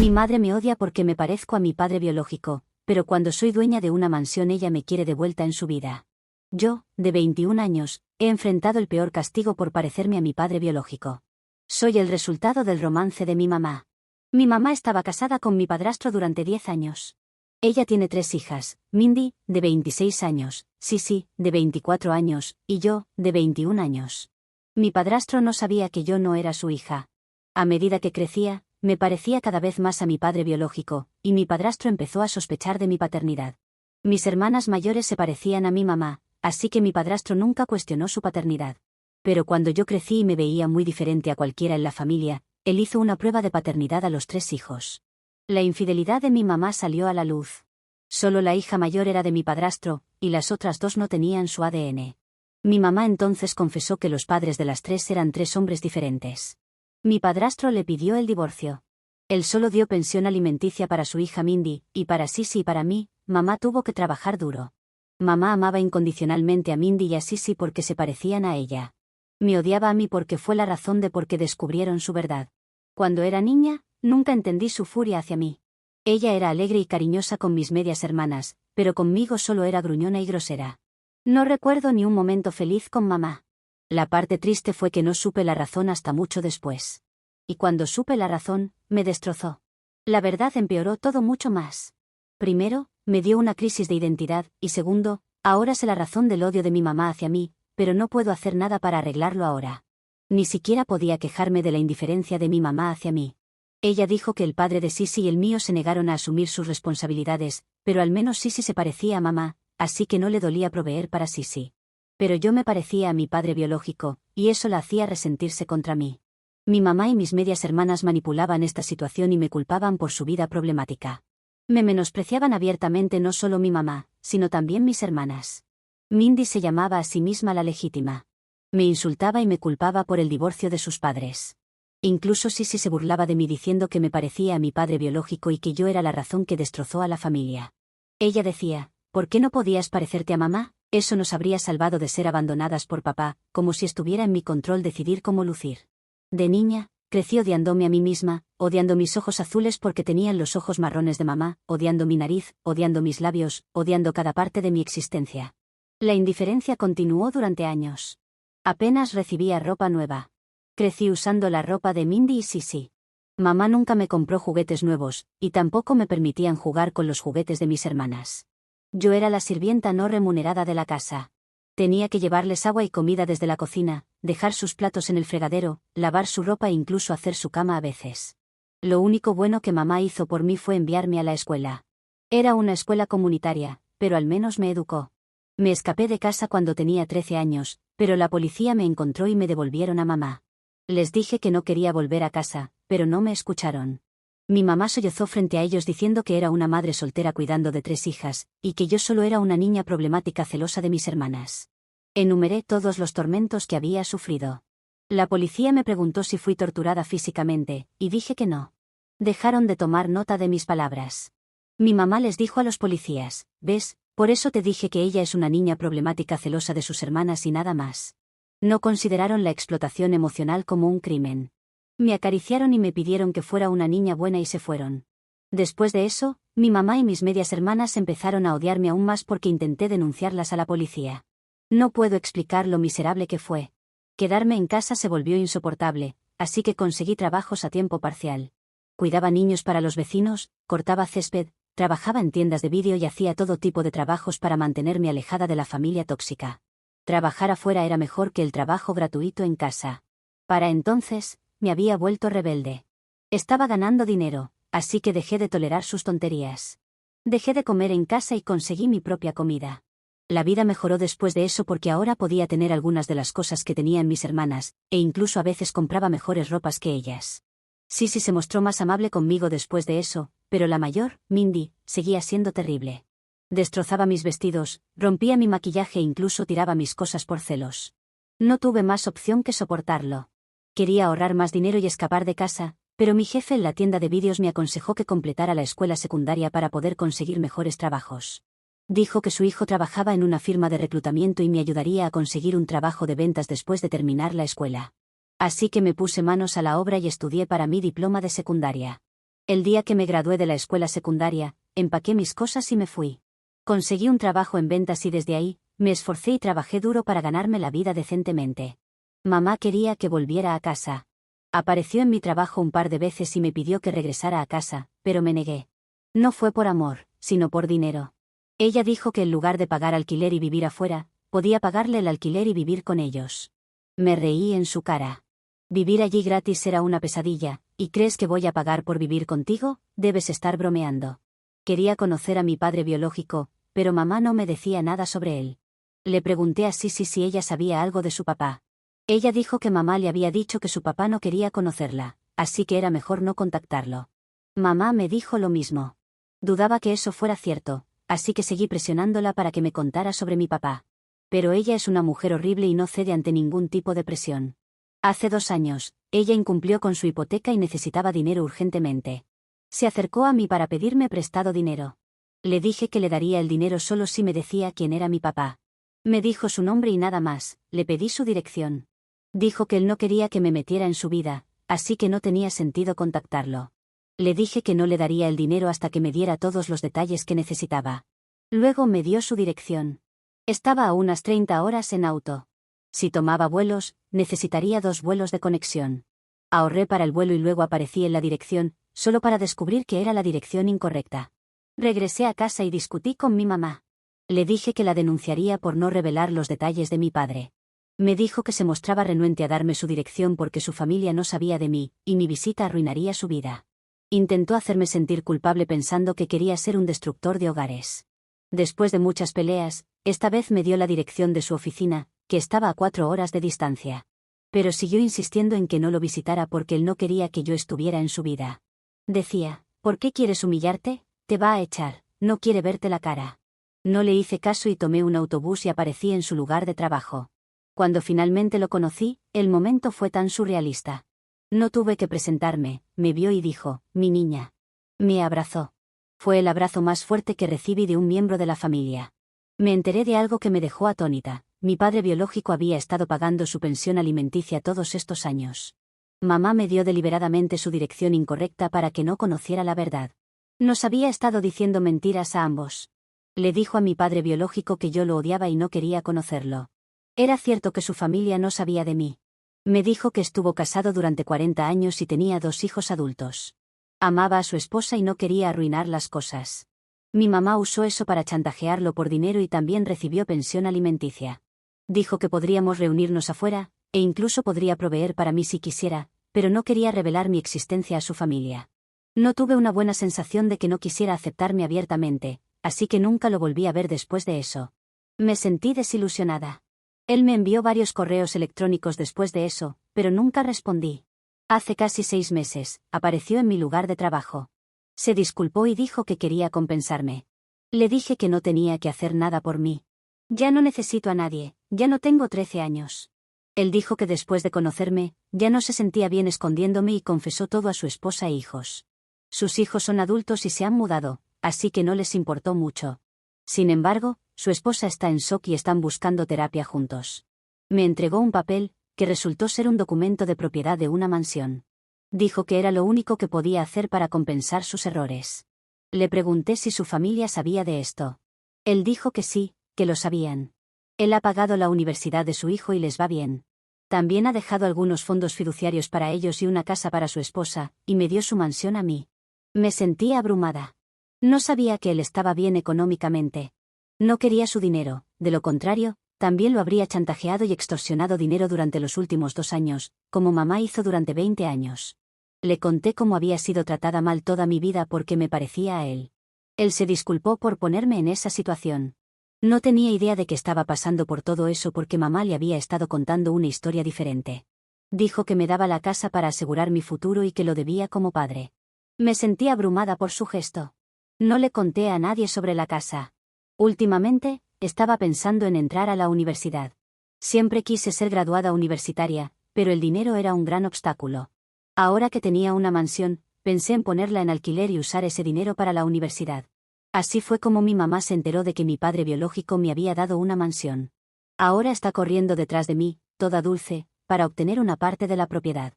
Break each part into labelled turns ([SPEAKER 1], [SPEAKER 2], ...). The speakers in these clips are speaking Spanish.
[SPEAKER 1] Mi madre me odia porque me parezco a mi padre biológico, pero cuando soy dueña de una mansión ella me quiere de vuelta en su vida. Yo, de 21 años, he enfrentado el peor castigo por parecerme a mi padre biológico. Soy el resultado del romance de mi mamá. Mi mamá estaba casada con mi padrastro durante 10 años. Ella tiene 3 hijas, Mindy, de 26 años, Sissy, de 24 años, y yo, de 21 años. Mi padrastro no sabía que yo no era su hija. A medida que crecía, me parecía cada vez más a mi padre biológico, y mi padrastro empezó a sospechar de mi paternidad. Mis hermanas mayores se parecían a mi mamá, así que mi padrastro nunca cuestionó su paternidad. Pero cuando yo crecí y me veía muy diferente a cualquiera en la familia, él hizo una prueba de paternidad a los 3 hijos. La infidelidad de mi mamá salió a la luz. Solo la hija mayor era de mi padrastro, y las otras 2 no tenían su ADN. Mi mamá entonces confesó que los padres de las 3 eran 3 hombres diferentes. Mi padrastro le pidió el divorcio. Él solo dio pensión alimenticia para su hija Mindy, y para Sissy y para mí, mamá tuvo que trabajar duro. Mamá amaba incondicionalmente a Mindy y a Sissy porque se parecían a ella. Me odiaba a mí porque fue la razón de por qué descubrieron su verdad. Cuando era niña, nunca entendí su furia hacia mí. Ella era alegre y cariñosa con mis medias hermanas, pero conmigo solo era gruñona y grosera. No recuerdo ni un momento feliz con mamá. La parte triste fue que no supe la razón hasta mucho después. Y cuando supe la razón, me destrozó. La verdad empeoró todo mucho más. Primero, me dio una crisis de identidad, y segundo, ahora sé la razón del odio de mi mamá hacia mí, pero no puedo hacer nada para arreglarlo ahora. Ni siquiera podía quejarme de la indiferencia de mi mamá hacia mí. Ella dijo que el padre de Sissy y el mío se negaron a asumir sus responsabilidades, pero al menos Sissy se parecía a mamá, así que no le dolía proveer para Sissy. Pero yo me parecía a mi padre biológico, y eso la hacía resentirse contra mí. Mi mamá y mis medias hermanas manipulaban esta situación y me culpaban por su vida problemática. Me menospreciaban abiertamente no solo mi mamá, sino también mis hermanas. Mindy se llamaba a sí misma la legítima. Me insultaba y me culpaba por el divorcio de sus padres. Incluso Sissy se burlaba de mí diciendo que me parecía a mi padre biológico y que yo era la razón que destrozó a la familia. Ella decía, ¿por qué no podías parecerte a mamá? Eso nos habría salvado de ser abandonadas por papá, como si estuviera en mi control decidir cómo lucir. De niña, crecí odiándome a mí misma, odiando mis ojos azules porque tenían los ojos marrones de mamá, odiando mi nariz, odiando mis labios, odiando cada parte de mi existencia. La indiferencia continuó durante años. Apenas recibía ropa nueva. Crecí usando la ropa de Mindy y Sissy. Mamá nunca me compró juguetes nuevos, y tampoco me permitían jugar con los juguetes de mis hermanas. Yo era la sirvienta no remunerada de la casa. Tenía que llevarles agua y comida desde la cocina, dejar sus platos en el fregadero, lavar su ropa e incluso hacer su cama a veces. Lo único bueno que mamá hizo por mí fue enviarme a la escuela. Era una escuela comunitaria, pero al menos me educó. Me escapé de casa cuando tenía 13 años, pero la policía me encontró y me devolvieron a mamá. Les dije que no quería volver a casa, pero no me escucharon. Mi mamá sollozó frente a ellos diciendo que era una madre soltera cuidando de 3 hijas, y que yo solo era una niña problemática celosa de mis hermanas. Enumeré todos los tormentos que había sufrido. La policía me preguntó si fui torturada físicamente, y dije que no. Dejaron de tomar nota de mis palabras. Mi mamá les dijo a los policías, ¿ves? Por eso te dije que ella es una niña problemática celosa de sus hermanas y nada más. No consideraron la explotación emocional como un crimen. Me acariciaron y me pidieron que fuera una niña buena y se fueron. Después de eso, mi mamá y mis medias hermanas empezaron a odiarme aún más porque intenté denunciarlas a la policía. No puedo explicar lo miserable que fue. Quedarme en casa se volvió insoportable, así que conseguí trabajos a tiempo parcial. Cuidaba niños para los vecinos, cortaba césped, trabajaba en tiendas de vídeo y hacía todo tipo de trabajos para mantenerme alejada de la familia tóxica. Trabajar afuera era mejor que el trabajo gratuito en casa. Para entonces, me había vuelto rebelde. Estaba ganando dinero, así que dejé de tolerar sus tonterías. Dejé de comer en casa y conseguí mi propia comida. La vida mejoró después de eso porque ahora podía tener algunas de las cosas que tenían mis hermanas, e incluso a veces compraba mejores ropas que ellas. Sissy se mostró más amable conmigo después de eso, pero la mayor, Mindy, seguía siendo terrible. Destrozaba mis vestidos, rompía mi maquillaje e incluso tiraba mis cosas por celos. No tuve más opción que soportarlo. Quería ahorrar más dinero y escapar de casa, pero mi jefe en la tienda de vídeos me aconsejó que completara la escuela secundaria para poder conseguir mejores trabajos. Dijo que su hijo trabajaba en una firma de reclutamiento y me ayudaría a conseguir un trabajo de ventas después de terminar la escuela. Así que me puse manos a la obra y estudié para mi diploma de secundaria. El día que me gradué de la escuela secundaria, empaqué mis cosas y me fui. Conseguí un trabajo en ventas y desde ahí, me esforcé y trabajé duro para ganarme la vida decentemente. Mamá quería que volviera a casa. Apareció en mi trabajo un par de veces y me pidió que regresara a casa, pero me negué. No fue por amor, sino por dinero. Ella dijo que en lugar de pagar alquiler y vivir afuera, podía pagarle el alquiler y vivir con ellos. Me reí en su cara. Vivir allí gratis era una pesadilla, ¿y crees que voy a pagar por vivir contigo? Debes estar bromeando. Quería conocer a mi padre biológico, pero mamá no me decía nada sobre él. Le pregunté a Sisi si ella sabía algo de su papá. Ella dijo que mamá le había dicho que su papá no quería conocerla, así que era mejor no contactarlo. Mamá me dijo lo mismo. Dudaba que eso fuera cierto, así que seguí presionándola para que me contara sobre mi papá. Pero ella es una mujer horrible y no cede ante ningún tipo de presión. Hace 2 años, ella incumplió con su hipoteca y necesitaba dinero urgentemente. Se acercó a mí para pedirme prestado dinero. Le dije que le daría el dinero solo si me decía quién era mi papá. Me dijo su nombre y nada más, le pedí su dirección. Dijo que él no quería que me metiera en su vida, así que no tenía sentido contactarlo. Le dije que no le daría el dinero hasta que me diera todos los detalles que necesitaba. Luego me dio su dirección. Estaba a unas 30 horas en auto. Si tomaba vuelos, necesitaría 2 vuelos de conexión. Ahorré para el vuelo y luego aparecí en la dirección, solo para descubrir que era la dirección incorrecta. Regresé a casa y discutí con mi mamá. Le dije que la denunciaría por no revelar los detalles de mi padre. Me dijo que se mostraba renuente a darme su dirección porque su familia no sabía de mí, y mi visita arruinaría su vida. Intentó hacerme sentir culpable pensando que quería ser un destructor de hogares. Después de muchas peleas, esta vez me dio la dirección de su oficina, que estaba a 4 horas de distancia. Pero siguió insistiendo en que no lo visitara porque él no quería que yo estuviera en su vida. Decía, ¿por qué quieres humillarte? Te va a echar, no quiere verte la cara. No le hice caso y tomé un autobús y aparecí en su lugar de trabajo. Cuando finalmente lo conocí, el momento fue tan surrealista. No tuve que presentarme, me vio y dijo, mi niña. Me abrazó. Fue el abrazo más fuerte que recibí de un miembro de la familia. Me enteré de algo que me dejó atónita. Mi padre biológico había estado pagando su pensión alimenticia todos estos años. Mamá me dio deliberadamente su dirección incorrecta para que no conociera la verdad. Nos había estado diciendo mentiras a ambos. Le dijo a mi padre biológico que yo lo odiaba y no quería conocerlo. Era cierto que su familia no sabía de mí. Me dijo que estuvo casado durante 40 años y tenía 2 hijos adultos. Amaba a su esposa y no quería arruinar las cosas. Mi mamá usó eso para chantajearlo por dinero y también recibió pensión alimenticia. Dijo que podríamos reunirnos afuera, e incluso podría proveer para mí si quisiera, pero no quería revelar mi existencia a su familia. No tuve una buena sensación de que no quisiera aceptarme abiertamente, así que nunca lo volví a ver después de eso. Me sentí desilusionada. Él me envió varios correos electrónicos después de eso, pero nunca respondí. Hace casi 6 meses, apareció en mi lugar de trabajo. Se disculpó y dijo que quería compensarme. Le dije que no tenía que hacer nada por mí. Ya no necesito a nadie, ya no tengo 13 años. Él dijo que después de conocerme, ya no se sentía bien escondiéndome y confesó todo a su esposa e hijos. Sus hijos son adultos y se han mudado, así que no les importó mucho. Sin embargo, su esposa está en shock y están buscando terapia juntos. Me entregó un papel, que resultó ser un documento de propiedad de una mansión. Dijo que era lo único que podía hacer para compensar sus errores. Le pregunté si su familia sabía de esto. Él dijo que sí, que lo sabían. Él ha pagado la universidad de su hijo y les va bien. También ha dejado algunos fondos fiduciarios para ellos y una casa para su esposa, y me dio su mansión a mí. Me sentí abrumada. No sabía que él estaba bien económicamente. No quería su dinero, de lo contrario, también lo habría chantajeado y extorsionado dinero durante los últimos 2 años, como mamá hizo durante 20 años. Le conté cómo había sido tratada mal toda mi vida porque me parecía a él. Él se disculpó por ponerme en esa situación. No tenía idea de que estaba pasando por todo eso porque mamá le había estado contando una historia diferente. Dijo que me daba la casa para asegurar mi futuro y que lo debía como padre. Me sentí abrumada por su gesto. No le conté a nadie sobre la casa. Últimamente, estaba pensando en entrar a la universidad. Siempre quise ser graduada universitaria, pero el dinero era un gran obstáculo. Ahora que tenía una mansión, pensé en ponerla en alquiler y usar ese dinero para la universidad. Así fue como mi mamá se enteró de que mi padre biológico me había dado una mansión. Ahora está corriendo detrás de mí, toda dulce, para obtener una parte de la propiedad.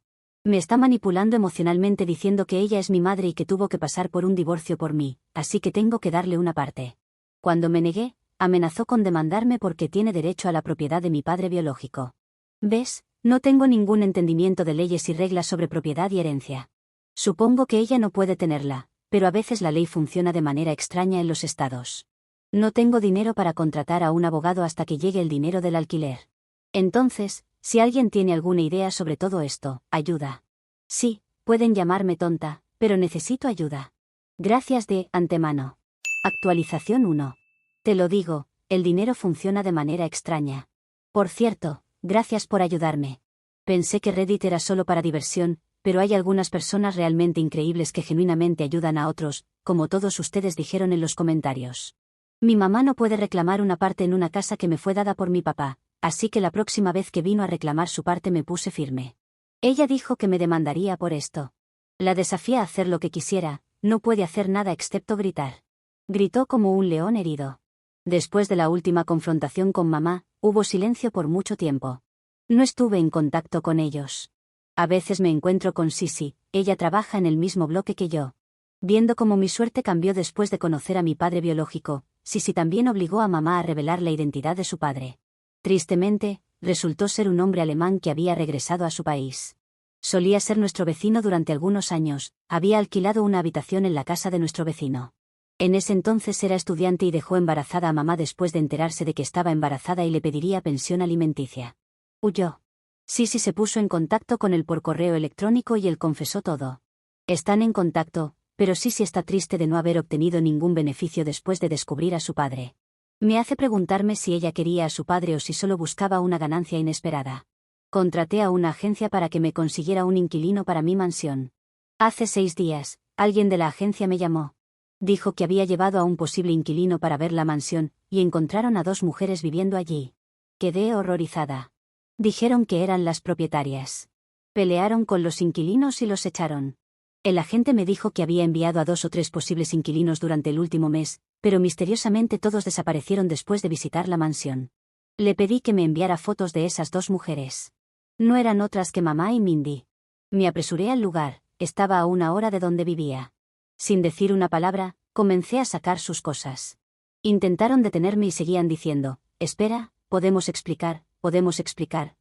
[SPEAKER 1] Me está manipulando emocionalmente diciendo que ella es mi madre y que tuvo que pasar por un divorcio por mí, así que tengo que darle una parte. Cuando me negué, amenazó con demandarme porque tiene derecho a la propiedad de mi padre biológico. ¿Ves? No tengo ningún entendimiento de leyes y reglas sobre propiedad y herencia. Supongo que ella no puede tenerla, pero a veces la ley funciona de manera extraña en los estados. No tengo dinero para contratar a un abogado hasta que llegue el dinero del alquiler. Entonces, si alguien tiene alguna idea sobre todo esto, ayuda. Sí, pueden llamarme tonta, pero necesito ayuda. Gracias de antemano. Actualización 1. Te lo digo, el dinero funciona de manera extraña. Por cierto, gracias por ayudarme. Pensé que Reddit era solo para diversión, pero hay algunas personas realmente increíbles que genuinamente ayudan a otros, como todos ustedes dijeron en los comentarios. Mi mamá no puede reclamar una parte en una casa que me fue dada por mi papá, así que la próxima vez que vino a reclamar su parte me puse firme. Ella dijo que me demandaría por esto. La desafié a hacer lo que quisiera, no puede hacer nada excepto gritar. Gritó como un león herido. Después de la última confrontación con mamá, hubo silencio por mucho tiempo. No estuve en contacto con ellos. A veces me encuentro con Sisi, ella trabaja en el mismo bloque que yo. Viendo cómo mi suerte cambió después de conocer a mi padre biológico, Sisi también obligó a mamá a revelar la identidad de su padre. Tristemente, resultó ser un hombre alemán que había regresado a su país. Solía ser nuestro vecino durante algunos años, había alquilado una habitación en la casa de nuestro vecino. En ese entonces era estudiante y dejó embarazada a mamá después de enterarse de que estaba embarazada y le pediría pensión alimenticia. Huyó. Sisi se puso en contacto con él por correo electrónico y él confesó todo. Están en contacto, pero Sisi está triste de no haber obtenido ningún beneficio después de descubrir a su padre. Me hace preguntarme si ella quería a su padre o si solo buscaba una ganancia inesperada. Contraté a una agencia para que me consiguiera un inquilino para mi mansión. Hace 6 días, alguien de la agencia me llamó. Dijo que había llevado a un posible inquilino para ver la mansión, y encontraron a 2 mujeres viviendo allí. Quedé horrorizada. Dijeron que eran las propietarias. Pelearon con los inquilinos y los echaron. El agente me dijo que había enviado a 2 o 3 posibles inquilinos durante el último mes, pero misteriosamente todos desaparecieron después de visitar la mansión. Le pedí que me enviara fotos de esas 2 mujeres. No eran otras que mamá y Mindy. Me apresuré al lugar, estaba a 1 hora de donde vivía. Sin decir una palabra, comencé a sacar sus cosas. Intentaron detenerme y seguían diciendo, espera, podemos explicar,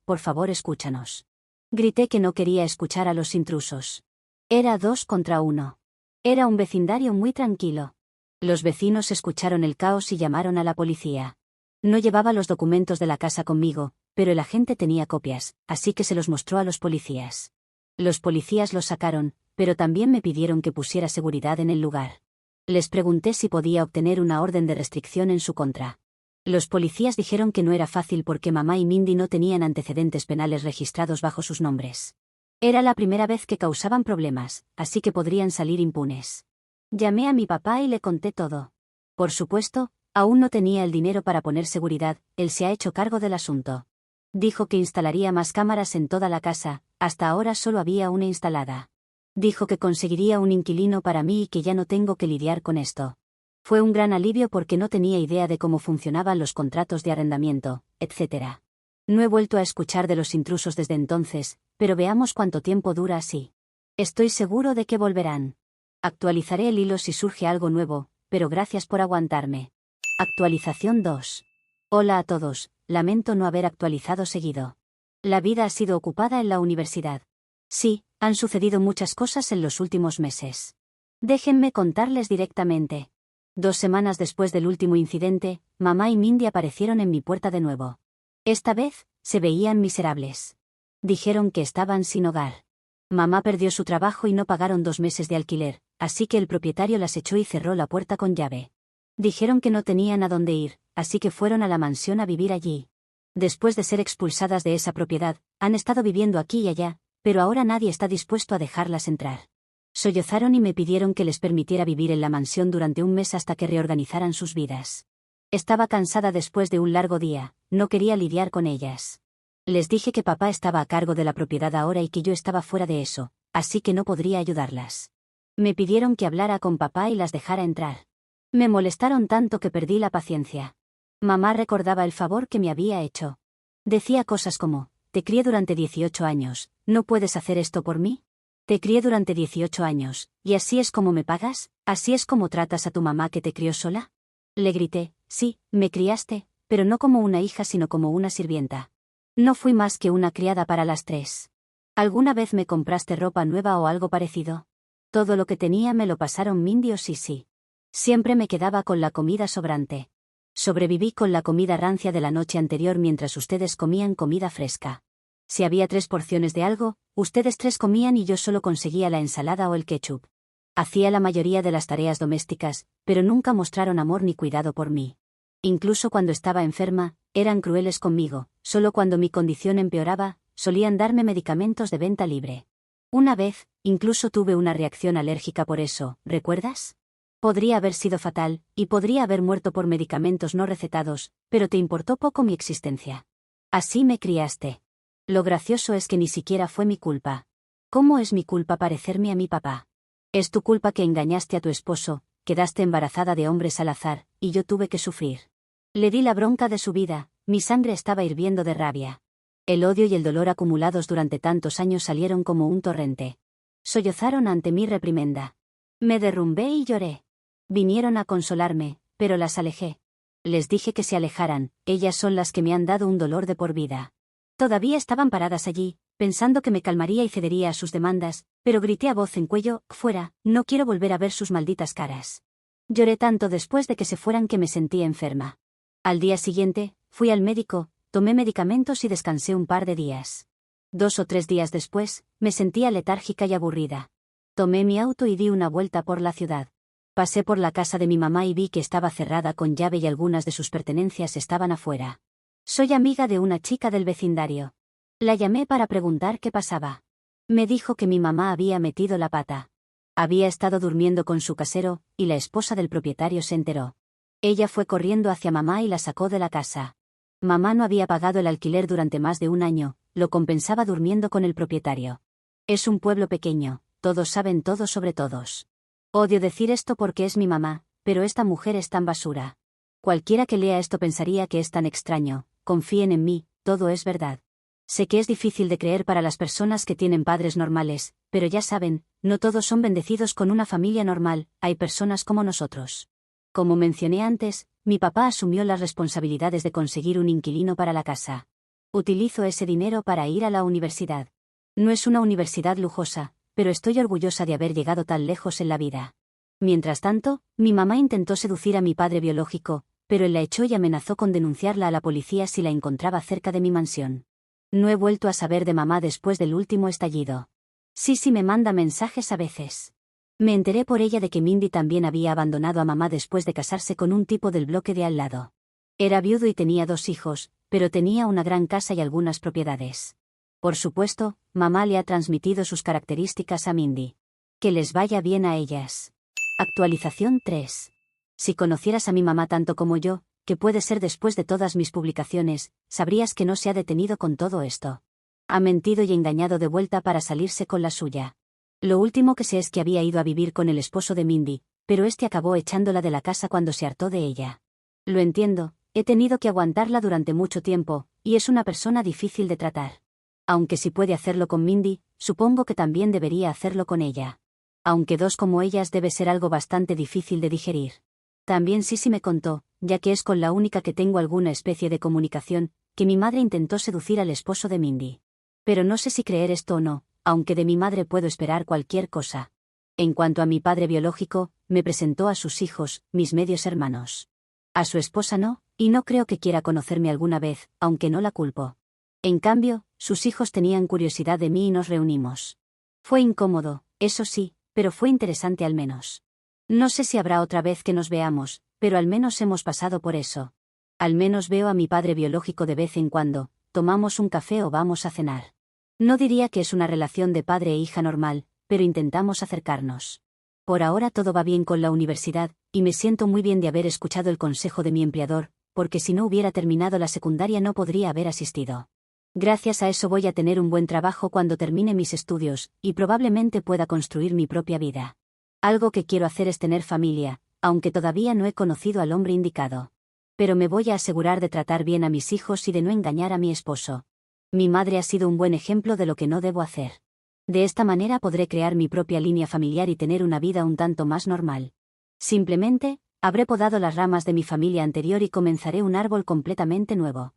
[SPEAKER 1] por favor escúchanos. Grité que no quería escuchar a los intrusos. Era 2 contra 1. Era un vecindario muy tranquilo. Los vecinos escucharon el caos y llamaron a la policía. No llevaba los documentos de la casa conmigo, pero el agente tenía copias, así que se los mostró a los policías. Los policías los sacaron, pero también me pidieron que pusiera seguridad en el lugar. Les pregunté si podía obtener una orden de restricción en su contra. Los policías dijeron que no era fácil porque mamá y Mindy no tenían antecedentes penales registrados bajo sus nombres. Era la primera vez que causaban problemas, así que podrían salir impunes. Llamé a mi papá y le conté todo. Por supuesto, aún no tenía el dinero para poner seguridad, él se ha hecho cargo del asunto. Dijo que instalaría más cámaras en toda la casa, hasta ahora solo había una instalada. Dijo que conseguiría un inquilino para mí y que ya no tengo que lidiar con esto. Fue un gran alivio porque no tenía idea de cómo funcionaban los contratos de arrendamiento, etc. No he vuelto a escuchar de los intrusos desde entonces, pero veamos cuánto tiempo dura así. Estoy seguro de que volverán. Actualizaré el hilo si surge algo nuevo, pero gracias por aguantarme. Actualización 2. Hola a todos, lamento no haber actualizado seguido. La vida ha sido ocupada en la universidad. Sí, han sucedido muchas cosas en los últimos meses. Déjenme contarles directamente. 2 semanas después del último incidente, mamá y Mindy aparecieron en mi puerta de nuevo. Esta vez, se veían miserables. Dijeron que estaban sin hogar. Mamá perdió su trabajo y no pagaron 2 meses de alquiler, así que el propietario las echó y cerró la puerta con llave. Dijeron que no tenían a dónde ir, así que fueron a la mansión a vivir allí. Después de ser expulsadas de esa propiedad, han estado viviendo aquí y allá, pero ahora nadie está dispuesto a dejarlas entrar. Sollozaron y me pidieron que les permitiera vivir en la mansión durante un mes hasta que reorganizaran sus vidas. Estaba cansada después de un largo día, no quería lidiar con ellas. Les dije que papá estaba a cargo de la propiedad ahora y que yo estaba fuera de eso, así que no podría ayudarlas. Me pidieron que hablara con papá y las dejara entrar. Me molestaron tanto que perdí la paciencia. Mamá recordaba el favor que me había hecho. Decía cosas como, te crié durante 18 años, ¿no puedes hacer esto por mí? Te crié durante 18 años, ¿y así es como me pagas? ¿Así es como tratas a tu mamá que te crió sola? Le grité, sí, me criaste, pero no como una hija sino como una sirvienta. No fui más que una criada para las tres. ¿Alguna vez me compraste ropa nueva o algo parecido? Todo lo que tenía me lo pasaron Mindy o Sissy. Siempre me quedaba con la comida sobrante. Sobreviví con la comida rancia de la noche anterior mientras ustedes comían comida fresca. Si había 3 porciones de algo, ustedes 3 comían y yo solo conseguía la ensalada o el ketchup. Hacía la mayoría de las tareas domésticas, pero nunca mostraron amor ni cuidado por mí. Incluso cuando estaba enferma, eran crueles conmigo, solo cuando mi condición empeoraba, solían darme medicamentos de venta libre. Una vez, incluso tuve una reacción alérgica por eso, ¿recuerdas? Podría haber sido fatal, y podría haber muerto por medicamentos no recetados, pero te importó poco mi existencia. Así me criaste. Lo gracioso es que ni siquiera fue mi culpa. ¿Cómo es mi culpa parecerme a mi papá? Es tu culpa que engañaste a tu esposo, quedaste embarazada de hombres al azar, y yo tuve que sufrir. Le di la bronca de su vida, mi sangre estaba hirviendo de rabia. El odio y el dolor acumulados durante tantos años salieron como un torrente. Sollozaron ante mi reprimenda. Me derrumbé y lloré. Vinieron a consolarme, pero las alejé. Les dije que se alejaran, ellas son las que me han dado un dolor de por vida. Todavía estaban paradas allí, pensando que me calmaría y cedería a sus demandas, pero grité a voz en cuello, fuera, no quiero volver a ver sus malditas caras. Lloré tanto después de que se fueran que me sentí enferma. Al día siguiente, fui al médico, tomé medicamentos y descansé un par de días. 2 o 3 días después, me sentía letárgica y aburrida. Tomé mi auto y di una vuelta por la ciudad. Pasé por la casa de mi mamá y vi que estaba cerrada con llave y algunas de sus pertenencias estaban afuera. Soy amiga de una chica del vecindario. La llamé para preguntar qué pasaba. Me dijo que mi mamá había metido la pata. Había estado durmiendo con su casero, y la esposa del propietario se enteró. Ella fue corriendo hacia mamá y la sacó de la casa. Mamá no había pagado el alquiler durante más de un año, lo compensaba durmiendo con el propietario. Es un pueblo pequeño, todos saben todo sobre todos. Odio decir esto porque es mi mamá, pero esta mujer es tan basura. Cualquiera que lea esto pensaría que es tan extraño. Confíen en mí, todo es verdad. Sé que es difícil de creer para las personas que tienen padres normales, pero ya saben, no todos son bendecidos con una familia normal, hay personas como nosotros. Como mencioné antes, mi papá asumió las responsabilidades de conseguir un inquilino para la casa. Utilizo ese dinero para ir a la universidad. No es una universidad lujosa, pero estoy orgullosa de haber llegado tan lejos en la vida. Mientras tanto, mi mamá intentó seducir a mi padre biológico, pero él la echó y amenazó con denunciarla a la policía si la encontraba cerca de mi mansión. No he vuelto a saber de mamá después del último estallido. Sí me manda mensajes a veces. Me enteré por ella de que Mindy también había abandonado a mamá después de casarse con un tipo del bloque de al lado. Era viudo y tenía 2 hijos, pero tenía una gran casa y algunas propiedades. Por supuesto, mamá le ha transmitido sus características a Mindy. Que les vaya bien a ellas. Actualización 3. Si conocieras a mi mamá tanto como yo, que puede ser después de todas mis publicaciones, sabrías que no se ha detenido con todo esto. Ha mentido y engañado de vuelta para salirse con la suya. Lo último que sé es que había ido a vivir con el esposo de Mindy, pero este acabó echándola de la casa cuando se hartó de ella. Lo entiendo, he tenido que aguantarla durante mucho tiempo, y es una persona difícil de tratar. Aunque si puede hacerlo con Mindy, supongo que también debería hacerlo con ella. Aunque 2 como ellas debe ser algo bastante difícil de digerir. También Sissy me contó, ya que es con la única que tengo alguna especie de comunicación, que mi madre intentó seducir al esposo de Mindy. Pero no sé si creer esto o no, aunque de mi madre puedo esperar cualquier cosa. En cuanto a mi padre biológico, me presentó a sus hijos, mis medios hermanos. A su esposa no, y no creo que quiera conocerme alguna vez, aunque no la culpo. En cambio, sus hijos tenían curiosidad de mí y nos reunimos. Fue incómodo, eso sí, pero fue interesante al menos. No sé si habrá otra vez que nos veamos, pero al menos hemos pasado por eso. Al menos veo a mi padre biológico de vez en cuando, tomamos un café o vamos a cenar. No diría que es una relación de padre e hija normal, pero intentamos acercarnos. Por ahora todo va bien con la universidad, y me siento muy bien de haber escuchado el consejo de mi empleador, porque si no hubiera terminado la secundaria no podría haber asistido. Gracias a eso voy a tener un buen trabajo cuando termine mis estudios, y probablemente pueda construir mi propia vida. Algo que quiero hacer es tener familia, aunque todavía no he conocido al hombre indicado. Pero me voy a asegurar de tratar bien a mis hijos y de no engañar a mi esposo. Mi madre ha sido un buen ejemplo de lo que no debo hacer. De esta manera podré crear mi propia línea familiar y tener una vida un tanto más normal. Simplemente, habré podado las ramas de mi familia anterior y comenzaré un árbol completamente nuevo.